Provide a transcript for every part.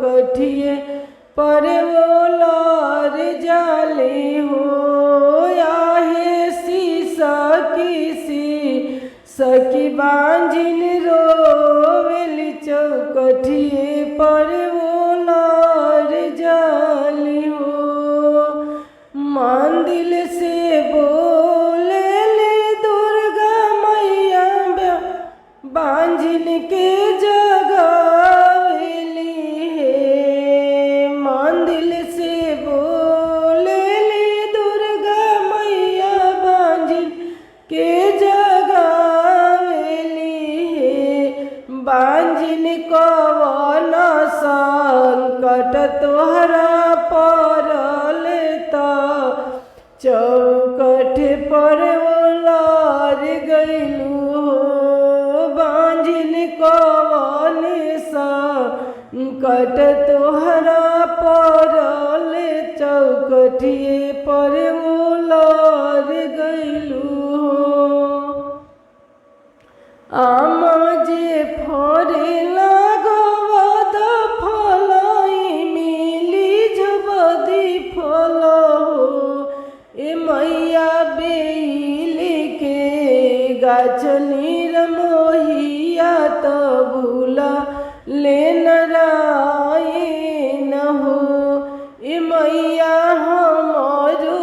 चौकठिए पर वो लार जाली हो। आहे सकी बांझिन रोवेली चौकठिए पर वो लार जाली हो। मंदिर से बोले ले दुर्गा मैया बांझिन के जगावेली है। मंदिर से बोले ले दुर्गा मैया बांझिन के जगावेली है। बांझिन कवन संकट तोहरा पड़ल चौकठ पर वो लार गइलू हो। बांझिन कवन संकट तोहरा पड़ल चौकठिए पर वो लार गइलू हो। आम जे फरे लागवद फलाई मिली जबदी फल हो। ए मैया बेल के गाछ निर्मोहिया तबुला ले नारायण हो। ए मैया हमरो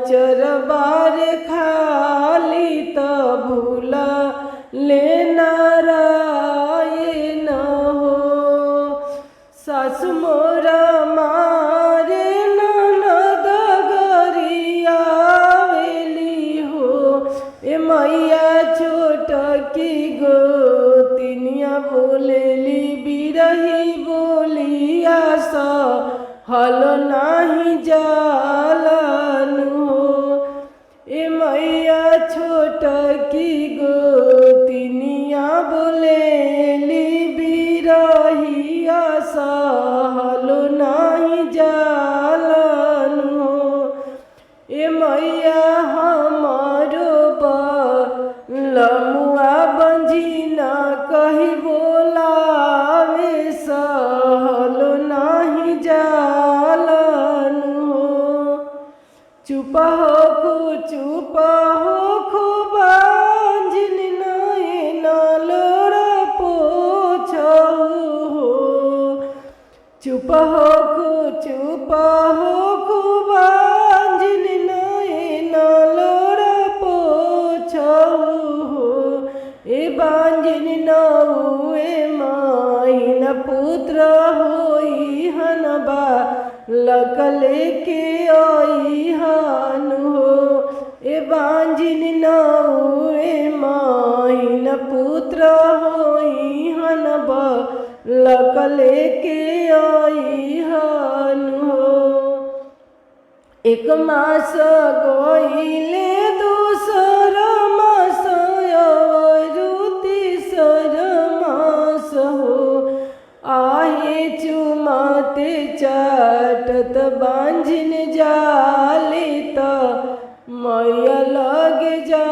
चरबार खाली तबुला ले नारायण हो। सासु मोरा मारे ननद गरियावेली हो। ए मैया छोट की गोतिनिया बोलेली बिरही बोलिया हल नाही जालन हो। ए मैया छोट की गोतिनिया बोलेली बिरहिया हल नाही जालन हो। ए मैया हमारो लमुआ बंझिना कही बोलावे सहल नाही जालन हो। चुप हो बांझिन नैन लोरा पोछहु हो। चुप हो बांझिन नैन लोरा पोछहु हो। ए बांझिन नौए माहिन पुत्र होई हनबा लकले के आई हन हो। ए बांझिन नौए माहिन पुत्र होई हनबा लकले के आई हन हो। एक मास गइले दूसर मास अवरु तीसर मास हो। आहे चुमाते चाटत बांझिन जाली त मैया लगे जा